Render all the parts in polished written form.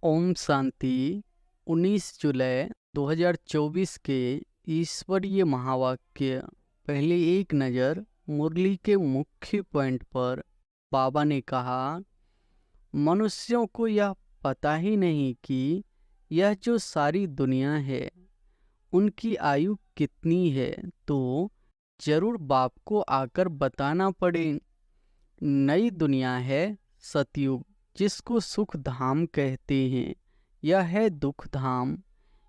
ओम शांति। 19 जुलाई 2024 के ईश्वरीय महावाक्य। पहले एक नज़र मुरली के मुख्य पॉइंट पर बाबा ने कहा, मनुष्यों को यह पता ही नहीं कि यह जो सारी दुनिया है उनकी आयु कितनी है, तो जरूर बाप को आकर बताना पड़े। नई दुनिया है सतयुग, जिसको सुख धाम कहते हैं। यह है दुख धाम,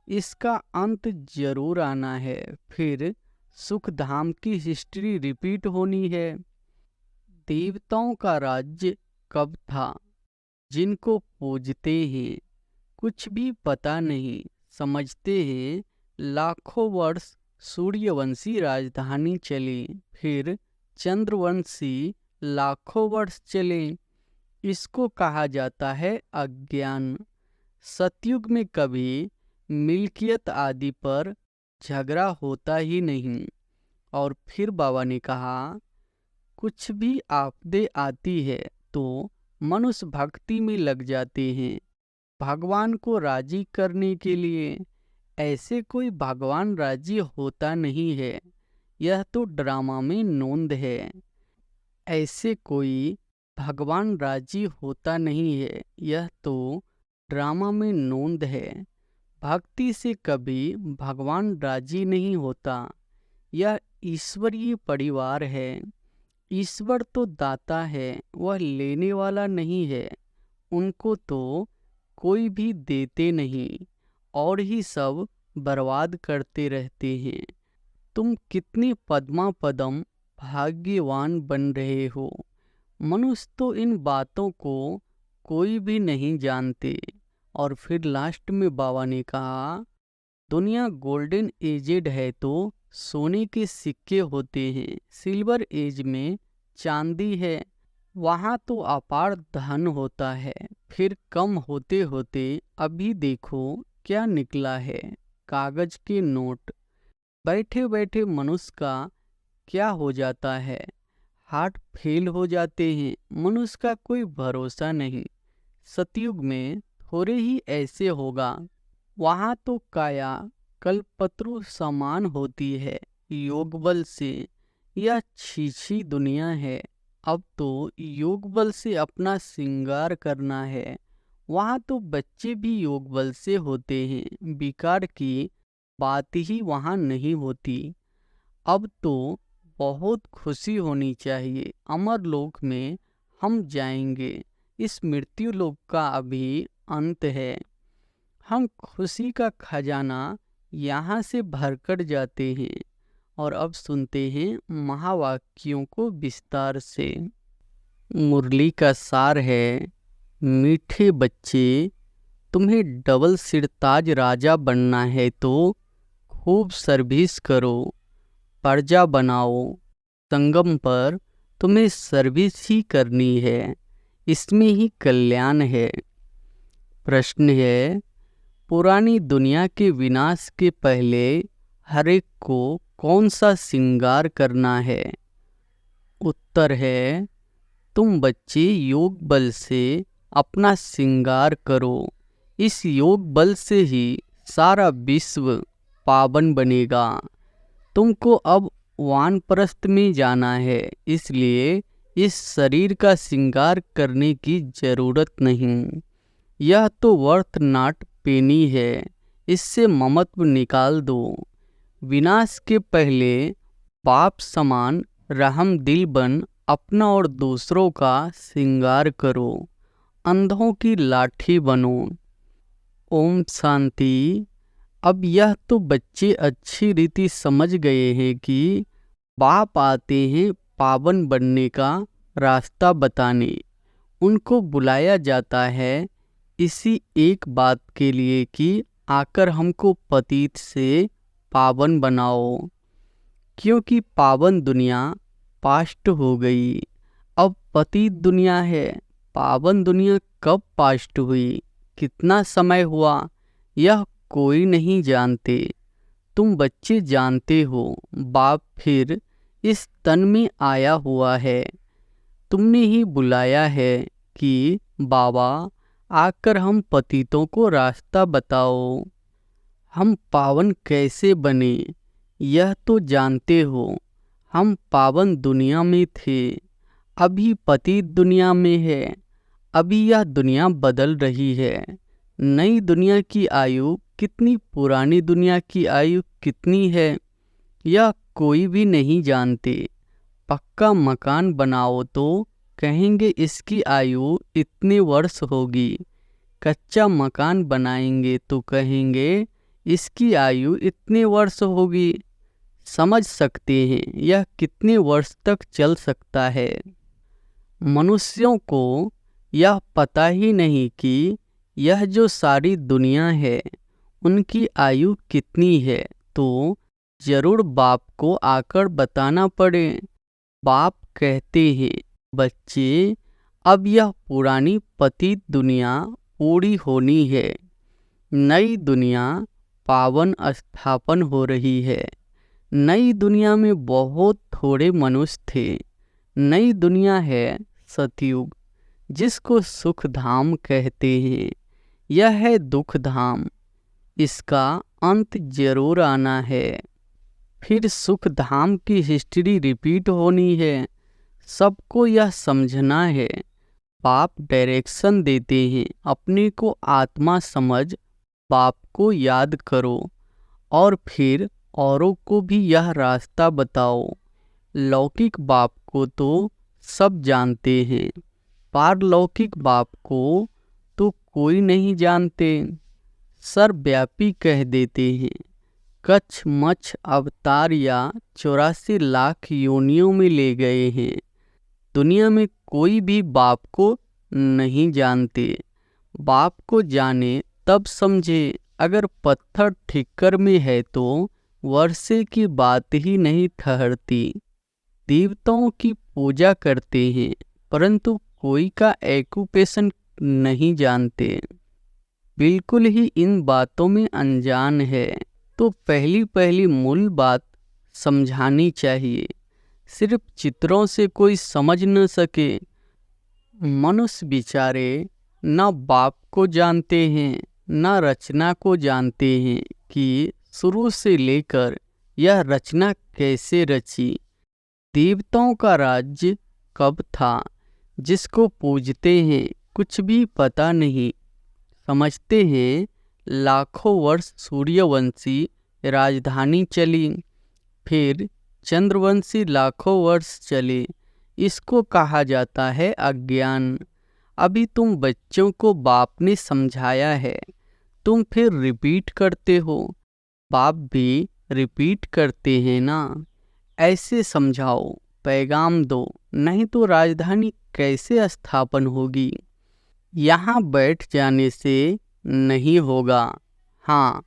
इसका अंत जरूर आना है। फिर सुख धाम की हिस्ट्री रिपीट होनी है। देवताओं का राज्य कब था, जिनको पूजते हैं कुछ भी पता नहीं, समझते हैं लाखों वर्ष सूर्यवंशी राजधानी चले, फिर चंद्रवंशी लाखों वर्ष चले। इसको कहा जाता है अज्ञान। सतयुग में कभी मिल्कियत आदि पर झगड़ा होता ही नहीं। और फिर बाबा ने कहा, कुछ भी आपदे आती है तो मनुष्य भक्ति में लग जाते हैं भगवान को राजी करने के लिए। ऐसे कोई भगवान राजी होता नहीं है, यह तो ड्रामा में नोंद है। ऐसे कोई भगवान राजी होता नहीं है, यह तो ड्रामा में नोंद है। भक्ति से कभी भगवान राजी नहीं होता। यह ईश्वरीय परिवार है। ईश्वर तो दाता है, वह लेने वाला नहीं है। उनको तो कोई भी देते नहीं और ही सब बर्बाद करते रहते हैं। तुम कितनी पद्मा पदम भाग्यवान बन रहे हो। मनुष्य तो इन बातों को कोई भी नहीं जानते। और फिर लास्ट में बाबा ने कहा, दुनिया गोल्डन एजेड है तो सोने के सिक्के होते हैं, सिल्वर एज में चांदी है, वहाँ तो अपार धन होता है। फिर कम होते होते अभी देखो क्या निकला है, कागज के नोट। बैठे बैठे मनुष्य का क्या हो जाता है, हार्ट फेल हो जाते हैं। मनुष्य का कोई भरोसा नहीं। सतयुग में थोड़े ही ऐसे होगा, वहाँ तो काया कल्पत्रु समान होती है योग बल से। यह छीछी दुनिया है। अब तो योग बल से अपना श्रृंगार करना है। वहाँ तो बच्चे भी योग बल से होते हैं, विकार की बात ही वहाँ नहीं होती। अब तो बहुत खुशी होनी चाहिए। अमर लोक में हम जाएंगे। इस मृत्यु लोक का अभी अंत है। हम खुशी का खजाना यहाँ से भरकर जाते हैं। और अब सुनते हैं महावाक्यों को विस्तार से। मुरली का सार है, मीठे बच्चे, तुम्हें डबल सिरताज राजा बनना है तो खूब सर्विस करो, प्रजा बनाओ। संगम पर तुम्हें सर्विस ही करनी है, इसमें ही कल्याण है। प्रश्न है, पुरानी दुनिया के विनाश के पहले हर एक को कौन सा श्रृंगार करना है? उत्तर है, तुम बच्चे योग बल से अपना श्रृंगार करो। इस योग बल से ही सारा विश्व पावन बनेगा। तुमको अब वानप्रस्थ में जाना है, इसलिए इस शरीर का श्रृंगार करने की जरूरत नहीं। यह तो वर्थ नॉट पेनी है, इससे ममत्व निकाल दो। विनाश के पहले बाप समान रहम दिल बन अपना और दूसरों का श्रृंगार करो। अंधों की लाठी बनो। ओम शांति। अब यह तो बच्चे अच्छी रीति समझ गए हैं कि बाप आते हैं पावन बनने का रास्ता बताने। उनको बुलाया जाता है इसी एक बात के लिए कि आकर हमको पतित से पावन बनाओ। क्योंकि पावन दुनिया पास्ट हो गई, अब पतित दुनिया है। पावन दुनिया कब पास्ट हुई, कितना समय हुआ, यह कोई नहीं जानते। तुम बच्चे जानते हो। बाप फिर इस तन में आया हुआ है। तुमने ही बुलाया है कि बाबा आकर हम पतितों को रास्ता बताओ। हम पावन कैसे बने यह तो जानते हो। हम पावन दुनिया में थे, अभी पतित दुनिया में है। अभी यह दुनिया बदल रही है। नई दुनिया की आयु कितनी, पुरानी दुनिया की आयु कितनी है, यह कोई भी नहीं जानते। पक्का मकान बनाओ तो कहेंगे इसकी आयु इतने वर्ष होगी। कच्चा मकान बनाएंगे तो कहेंगे इसकी आयु इतने वर्ष होगी। समझ सकते हैं यह कितने वर्ष तक चल सकता है। मनुष्यों को यह पता ही नहीं कि यह जो सारी दुनिया है उनकी आयु कितनी है, तो जरूर बाप को आकर बताना पड़े। बाप कहते हैं, बच्चे अब यह पुरानी पतित दुनिया पूरी होनी है। नई दुनिया पावन स्थापन हो रही है। नई दुनिया में बहुत थोड़े मनुष्य थे। नई दुनिया है सतयुग, जिसको सुख धाम कहते हैं। यह है दुख धाम, इसका अंत जरूर आना है। फिर सुख धाम की हिस्ट्री रिपीट होनी है। सबको यह समझना है। बाप डायरेक्शन देते हैं, अपने को आत्मा समझ बाप को याद करो और फिर औरों को भी यह रास्ता बताओ। लौकिक बाप को तो सब जानते हैं, पारलौकिक बाप को तो कोई नहीं जानते। सर्वव्यापी कह देते हैं। कच्छ मच्छ अवतार या 84 लाख योनियों में ले गए हैं। दुनिया में कोई भी बाप को नहीं जानते। बाप को जाने तब समझे। अगर पत्थर ठिक्कर में है तो वर्षे की बात ही नहीं ठहरती। देवताओं की पूजा करते हैं, परंतु कोई का एक्यूपेशन नहीं जानते। बिल्कुल ही इन बातों में अनजान है, तो पहली पहली मूल बात समझानी चाहिए। सिर्फ चित्रों से कोई समझ न सके। मनुष्य बेचारे न बाप को जानते हैं, न रचना को जानते हैं कि शुरू से लेकर यह रचना कैसे रची। देवताओं का राज्य कब था, जिसको पूजते हैं कुछ भी पता नहीं। समझते हैं लाखों वर्ष सूर्यवंशी राजधानी चली, फिर चंद्रवंशी लाखों वर्ष चले। इसको कहा जाता है अज्ञान। अभी तुम बच्चों को बाप ने समझाया है, तुम फिर रिपीट करते हो। बाप भी रिपीट करते हैं ना। ऐसे समझाओ, पैगाम दो, नहीं तो राजधानी कैसे स्थापन होगी। यहाँ बैठ जाने से नहीं होगा। हाँ,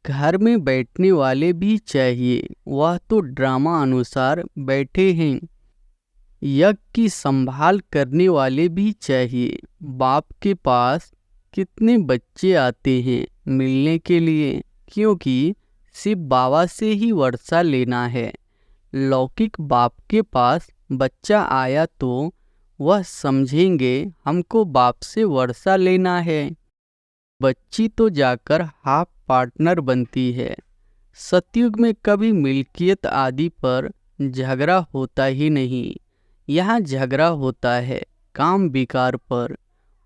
घर में बैठने वाले भी चाहिए, वह तो ड्रामा अनुसार बैठे हैं। यज्ञ की संभाल करने वाले भी चाहिए। बाप के पास कितने बच्चे आते हैं मिलने के लिए, क्योंकि सिर्फ बाबा से ही वर्षा लेना है। लौकिक बाप के पास बच्चा आया तो वह समझेंगे हमको बाप से वर्षा लेना है। बच्ची तो जाकर हाफ पार्टनर बनती है। सतयुग में कभी मिल्कियत आदि पर झगड़ा होता ही नहीं। यहाँ झगड़ा होता है काम विकार पर।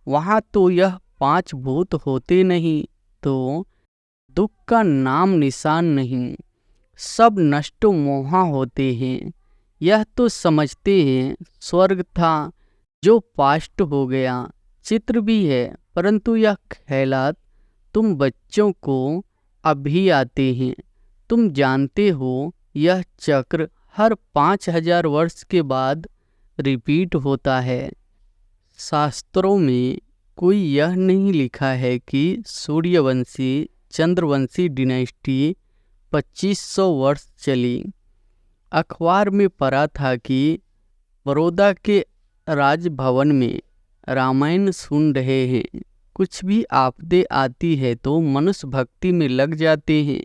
वहाँ तो यह 5 भूत होते नहीं तो दुख का नाम निशान नहीं। सब नष्ट मोहा होते हैं। यह तो समझते हैं स्वर्ग था जो पास्ट हो गया। चित्र भी है, परंतु यह ख्यालात तुम बच्चों को अभी आते हैं। तुम जानते हो यह चक्र हर 5000 वर्ष के बाद रिपीट होता है। शास्त्रों में कोई यह नहीं लिखा है कि सूर्यवंशी चंद्रवंशी डिनेस्टी 2500 वर्ष चली। अखबार में पढ़ा था कि बड़ौदा के राजभवन में रामायण सुन रहे हैं। कुछ भी आपदे आती है तो मनुष्य भक्ति में लग जाते हैं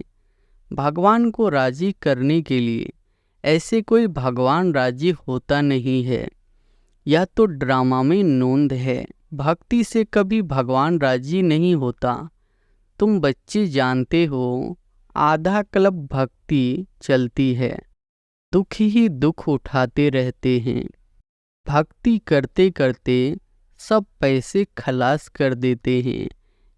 भगवान को राजी करने के लिए। ऐसे कोई भगवान राजी होता नहीं है। यह तो ड्रामा में नोंद है। भक्ति से कभी भगवान राजी नहीं होता। तुम बच्चे जानते हो, आधा कल्प भक्ति चलती है, दुख ही दुख उठाते रहते हैं। भक्ति करते करते सब पैसे खलास कर देते हैं।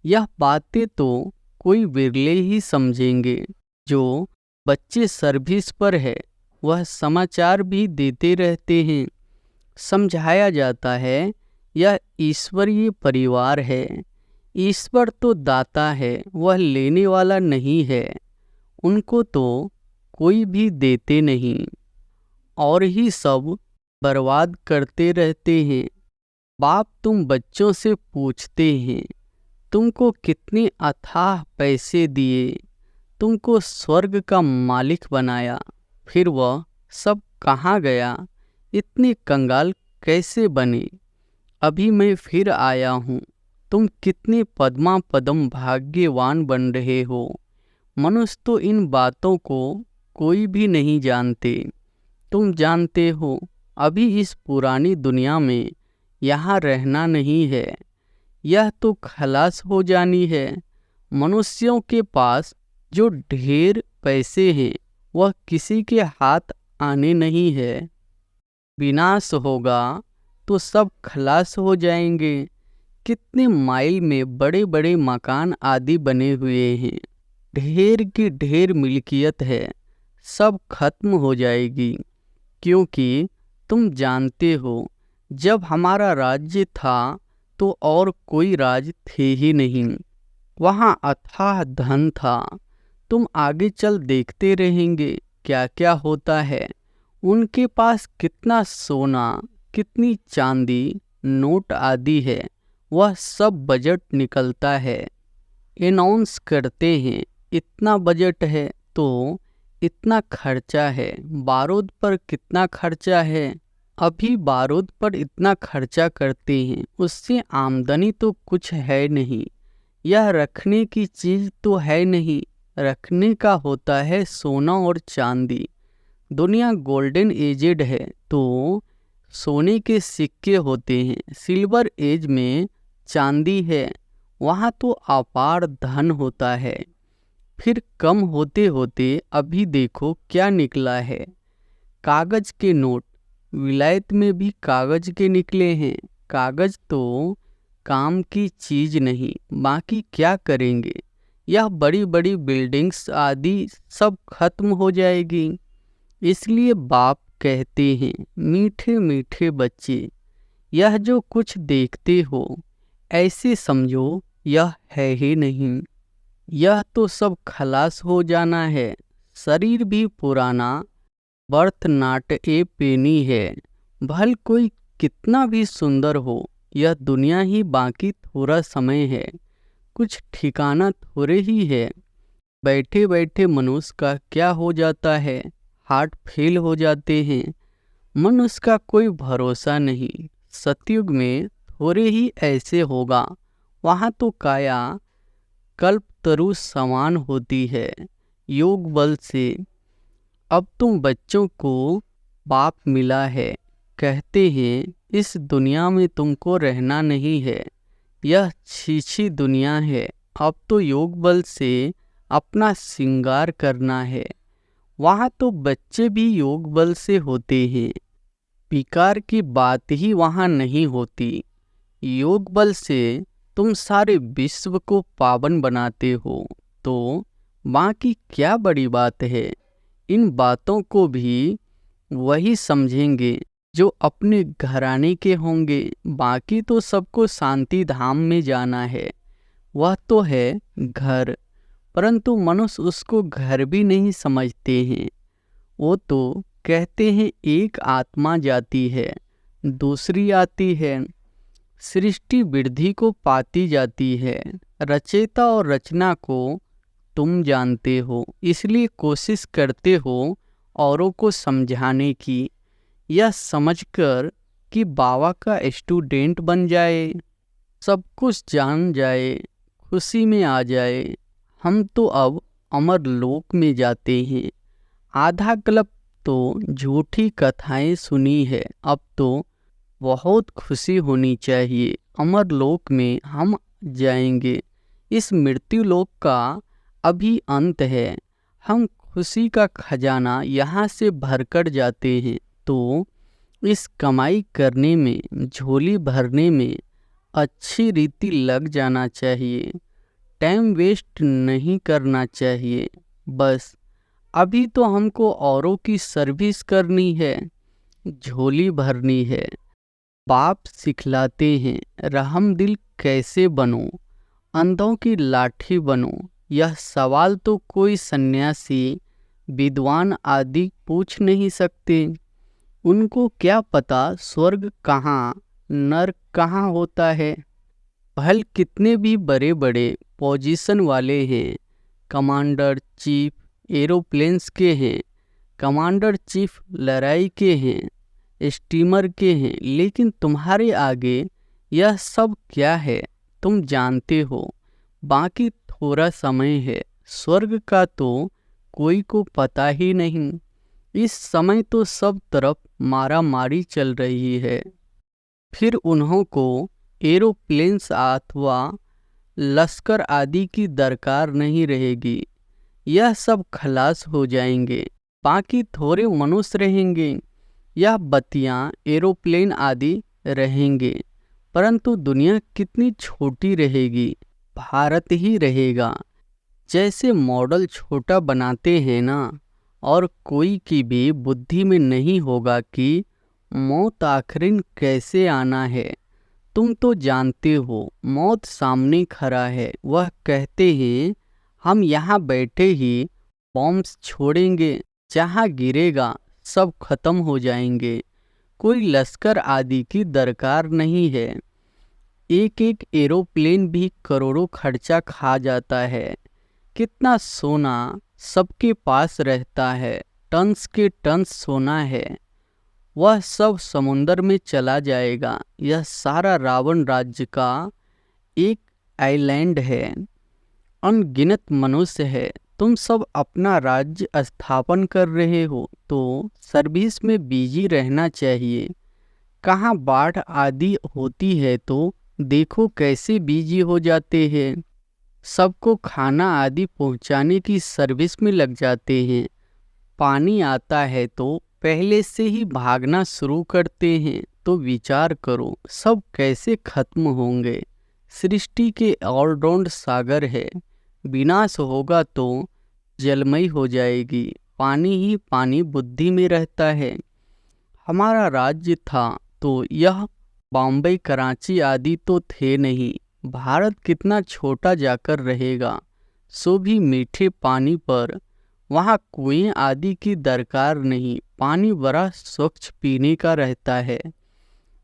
यह बातें तो कोई विरले ही समझेंगे। जो बच्चे सर्विस पर है वह समाचार भी देते रहते हैं। समझाया जाता है यह ईश्वरीय परिवार है। ईश्वर तो दाता है, वह लेने वाला नहीं है। उनको तो कोई भी देते नहीं और ही सब बर्बाद करते रहते हैं। बाप तुम बच्चों से पूछते हैं, तुमको कितने अथाह पैसे दिए, तुमको स्वर्ग का मालिक बनाया, फिर वह सब कहाँ गया? इतने कंगाल कैसे बने? अभी मैं फिर आया हूँ। तुम कितने पद्मा पदम भाग्यवान बन रहे हो। मनुष्य तो इन बातों को कोई भी नहीं जानते। तुम जानते हो, अभी इस पुरानी दुनिया में यहाँ रहना नहीं है, यह तो खलास हो जानी है। मनुष्यों के पास जो ढेर पैसे हैं वह किसी के हाथ आने नहीं है। विनाश होगा तो सब खलास हो जाएंगे। कितने माइल में बड़े बड़े मकान आदि बने हुए हैं, ढेर की ढेर मिल्कियत है, सब खत्म हो जाएगी। क्योंकि तुम जानते हो, जब हमारा राज्य था तो और कोई राज थे ही नहीं। वहाँ अथाह धन था। तुम आगे चल देखते रहेंगे क्या क्या होता है। उनके पास कितना सोना, कितनी चांदी, नोट आदि है, वह सब बजट निकलता है। अनाउंस करते हैं इतना बजट है तो इतना खर्चा है। बारूद पर कितना खर्चा है? अभी बारूद पर इतना खर्चा करते हैं, उससे आमदनी तो कुछ है नहीं। यह रखने की चीज़ तो है नहीं, रखने का होता है सोना और चांदी। दुनिया गोल्डन एजेड है तो सोने के सिक्के होते हैं। सिल्वर एज में चांदी है, वहाँ तो अपार धन होता है। फिर कम होते होते अभी देखो क्या निकला है, कागज के नोट। विलायत में भी कागज के निकले हैं। कागज तो काम की चीज नहीं, बाकी क्या करेंगे? यह बड़ी बड़ी बिल्डिंग्स आदि सब खत्म हो जाएगी। इसलिए बाप कहते हैं, मीठे मीठे बच्चे, यह जो कुछ देखते हो ऐसे समझो यह है ही नहीं। यह तो सब खलास हो जाना है। शरीर भी पुराना, बर्थ नाट ए पेनी है। भल कोई कितना भी सुंदर हो, यह दुनिया ही बाकी थोड़ा समय है, कुछ ठिकाना थोड़े ही है। बैठे बैठे मनुष्य का क्या हो जाता है, हार्ट फेल हो जाते हैं। मनुष्य का कोई भरोसा नहीं। सतयुग में थोड़े ही ऐसे होगा, वहाँ तो काया कल्पतरु समान होती है योग बल से। अब तुम बच्चों को बाप मिला है, कहते हैं इस दुनिया में तुमको रहना नहीं है, यह छीछी दुनिया है। अब तो योग बल से अपना श्रृंगार करना है। वहाँ तो बच्चे भी योग बल से होते हैं, विकार की बात ही वहाँ नहीं होती। योग बल से तुम सारे विश्व को पावन बनाते हो, तो बाकी क्या बड़ी बात है? इन बातों को भी वही समझेंगे जो अपने घराने के होंगे। बाकी तो सबको शांति धाम में जाना है, वह तो है घर, परंतु मनुष्य उसको घर भी नहीं समझते हैं। वो तो कहते हैं एक आत्मा जाती है, दूसरी आती है, सृष्टि वृद्धि को पाती जाती है। रचयिता और रचना को तुम जानते हो, इसलिए कोशिश करते हो औरों को समझाने की, यह समझकर कि बाबा का स्टूडेंट बन जाए, सब कुछ जान जाए, खुशी में आ जाए। हम तो अब अमर लोक में जाते हैं। आधा कल्प तो झूठी कथाएं सुनी है, अब तो बहुत खुशी होनी चाहिए। अमरलोक में हम जाएंगे। इस मृत्यु लोक का अभी अंत है। हम खुशी का खजाना यहाँ से भरकर जाते हैं। तो इस कमाई करने में, झोली भरने में अच्छी रीति लग जाना चाहिए। टाइम वेस्ट नहीं करना चाहिए। बस अभी तो हमको औरों की सर्विस करनी है, झोली भरनी है। बाप सिखलाते हैं, रहमदिल कैसे बनो, अंधों की लाठी बनो। यह सवाल तो कोई सन्यासी, विद्वान आदि पूछ नहीं सकते। उनको क्या पता स्वर्ग कहाँ, नर्क कहाँ होता है। भल कितने भी बड़े बड़े पोजीशन वाले हैं, कमांडर चीफ एरोप्लेन्स के हैं, कमांडर चीफ लड़ाई के हैं, स्टीमर के हैं, लेकिन तुम्हारे आगे यह सब क्या है तुम जानते हो। बाकी थोड़ा समय है। स्वर्ग का तो कोई को पता ही नहीं। इस समय तो सब तरफ मारा मारी चल रही है। फिर उन्हों को एरोप्लेन्स अथवा लश्कर आदि की दरकार नहीं रहेगी। यह सब खलास हो जाएंगे। बाकी थोड़े मनुष्य रहेंगे। यह बत्तियां, एरोप्लेन आदि रहेंगे। परंतु दुनिया कितनी छोटी रहेगी। भारत ही रहेगा। जैसे मॉडल छोटा बनाते हैं ना, और कोई की भी बुद्धि में नहीं होगा कि मौत आखिर कैसे आना है। तुम तो जानते हो, मौत सामने खड़ा है। वह कहते हैं हम यहाँ बैठे ही बॉम्ब्स छोड़ेंगे, जहाँ गिरेगा सब खत्म हो जाएंगे। कोई लश्कर आदि की दरकार नहीं है। एक एक एरोप्लेन भी करोड़ों खर्चा खा जाता है। कितना सोना सबके पास रहता है, टन्स के टन्स सोना है। वह सब समुंदर में चला जाएगा। यह सारा रावण राज्य का एक आइलैंड है। अनगिनत मनुष्य है। तुम सब अपना राज्य स्थापन कर रहे हो तो सर्विस में बिजी रहना चाहिए। कहाँ बाढ़ आदि होती है तो देखो कैसे बिजी हो जाते हैं। सबको खाना आदि पहुंचाने की सर्विस में लग जाते हैं। पानी आता है तो पहले से ही भागना शुरू करते हैं। तो विचार करो सब कैसे खत्म होंगे। सृष्टि के ऑलराउंड सागर है। विनाश होगा तो जलमयी हो जाएगी। पानी ही पानी बुद्धि में रहता है। हमारा राज्य था तो यह बॉम्बे कराची आदि तो थे नहीं। भारत कितना छोटा जाकर रहेगा, सो भी मीठे पानी पर। वहाँ कुएं आदि की दरकार नहीं। पानी बड़ा स्वच्छ पीने का रहता है।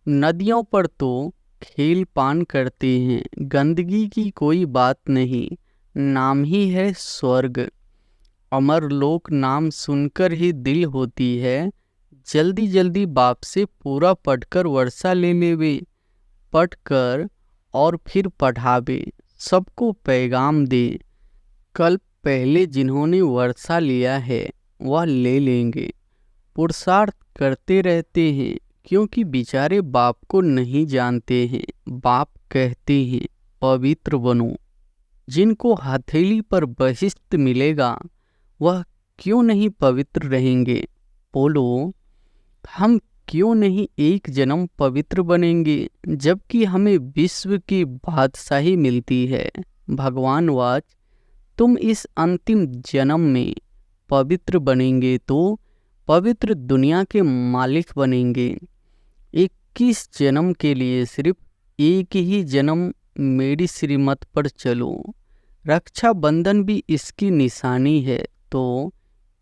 नदियों पर तो खेल पान करते हैं। गंदगी की कोई बात नहीं। नाम ही है स्वर्ग। अमरलोक नाम सुनकर ही दिल होती है जल्दी जल्दी बाप से पूरा पढ़कर वर्षा ले लेवे। पढ़कर और फिर पढ़ावे, सबको पैगाम दे। कल पहले जिन्होंने वर्षा लिया है वह ले लेंगे। पुरुषार्थ करते रहते हैं क्योंकि बेचारे बाप को नहीं जानते हैं। बाप कहते हैं पवित्र बनो। जिनको हथेली पर बहिष्ट मिलेगा वह क्यों नहीं पवित्र रहेंगे। बोलो हम क्यों नहीं एक जन्म पवित्र बनेंगे, जबकि हमें विश्व की बादशाही मिलती है। भगवान वाच तुम इस अंतिम जन्म में पवित्र बनेंगे तो पवित्र दुनिया के मालिक बनेंगे। 21 जन्म के लिए सिर्फ एक ही जन्म मेरी श्रीमत पर चलो। रक्षाबंधन भी इसकी निशानी है। तो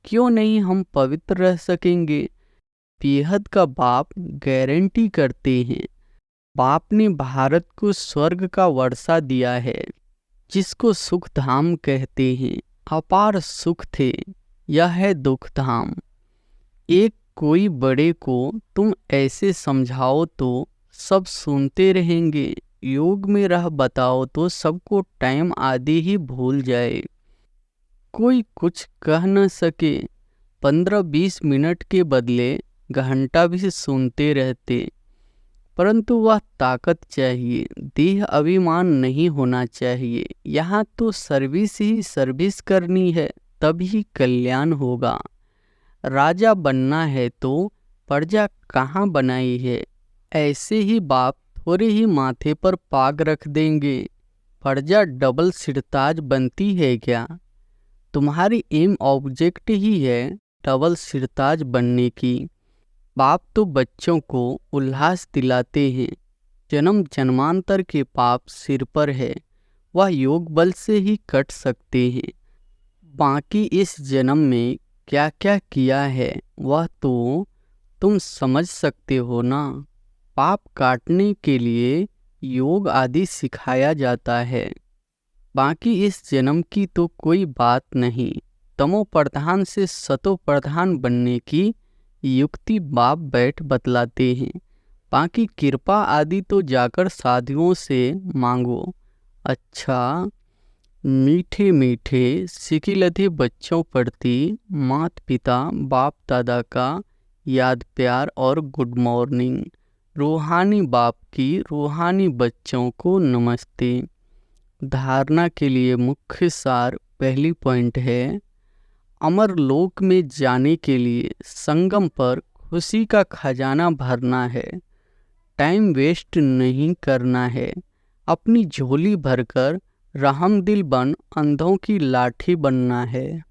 क्यों नहीं हम पवित्र रह सकेंगे। बेहद का बाप गारंटी करते हैं। बाप ने भारत को स्वर्ग का वर्षा दिया है, जिसको सुख धाम कहते हैं। अपार सुख थे, यह है दुख धाम। एक कोई बड़े को तुम ऐसे समझाओ तो सब सुनते रहेंगे। योग में रह बताओ तो सबको टाइम आदि ही भूल जाए। कोई कुछ कह न सके। 15-20 मिनट के बदले घंटा भी सुनते रहते। परंतु वह ताकत चाहिए, देह अभिमान नहीं होना चाहिए। यहाँ तो सर्विस ही सर्विस करनी है, तभी कल्याण होगा। राजा बनना है तो प्रजा कहाँ बनाई है। ऐसे ही बाप थोड़े ही माथे पर पाग रख देंगे, प्रजा डबल सिरताज बनती है क्या। तुम्हारी एम ऑब्जेक्ट ही है डबल सिरताज बनने की। बाप तो बच्चों को उल्लास दिलाते हैं, जन्म जन्मांतर के पाप सिर पर है, वह योग बल से ही कट सकते हैं। बाकी इस जन्म में क्या क्या किया है वह तो तुम समझ सकते हो ना। पाप काटने के लिए योग आदि सिखाया जाता है। बाकी इस जन्म की तो कोई बात नहीं। तमो प्रधान से सतो प्रधान बनने की युक्ति बाप बैठ बतलाते हैं। बाकी कृपा आदि तो जाकर साधुओं से मांगो। अच्छा, मीठे मीठे सिकिलधे बच्चों प्रति माता पिता बाप दादा का याद प्यार और गुड मॉर्निंग। रूहानी बाप की रूहानी बच्चों को नमस्ते। धारणा के लिए मुख्य सार पहली पॉइंट है, अमर लोक में जाने के लिए संगम पर खुशी का खजाना भरना है। टाइम वेस्ट नहीं करना है। अपनी झोली भरकर रहमदिल बन अंधों की लाठी बनना है।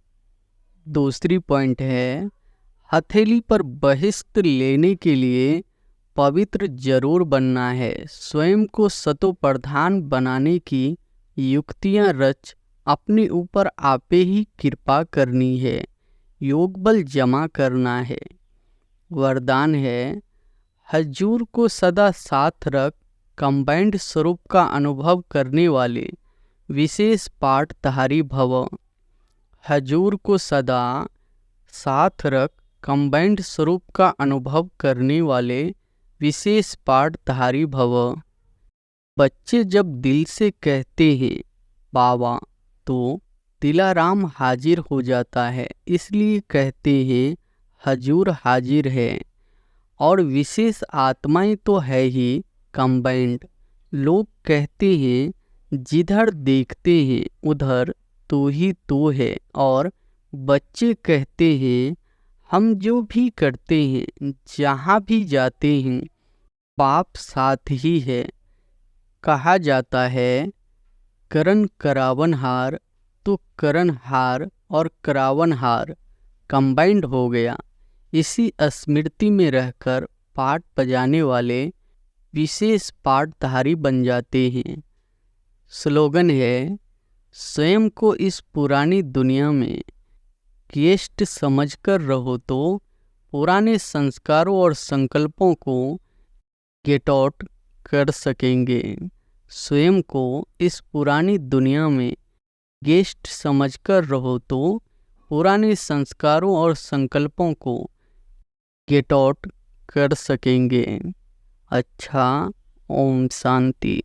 दूसरी पॉइंट है, हथेली पर बहिष्त लेने के लिए पवित्र जरूर बनना है। स्वयं को सतो प्रधान बनाने की युक्तियां रच अपने ऊपर आपे ही कृपा करनी है। योग बल जमा करना है। वरदान है, हजूर को सदा साथ रख कंबाइंड स्वरूप का अनुभव करने वाले विशेष पाठधारी भव। हजूर को सदा साथ रख कंबाइंड स्वरूप का अनुभव करने वाले विशेष पाठधारी भव। बच्चे जब दिल से कहते हैं बाबा, तो दिलाराम हाजिर हो जाता है, इसलिए कहते हैं हजूर हाजिर है। और विशेष आत्माएं तो है ही कंबाइंड। लोग कहते हैं जिधर देखते हैं उधर तू ही तू है, और बच्चे कहते हैं हम जो भी करते हैं जहाँ भी जाते हैं बाप साथ ही है। कहा जाता है करण करावनहार, तो करणहार और करावनहार कंबाइंड हो गया। इसी स्मृति में रहकर पाठ बजाने वाले विशेष पाठधारी बन जाते हैं। स्लोगन है, स्वयं को इस पुरानी दुनिया में गेस्ट समझकर रहो तो पुराने संस्कारों और संकल्पों को गेट आउट कर सकेंगे। स्वयं को इस पुरानी दुनिया में गेस्ट समझकर रहो तो पुराने संस्कारों और संकल्पों को गेट आउट कर सकेंगे। अच्छा, ओम शांति।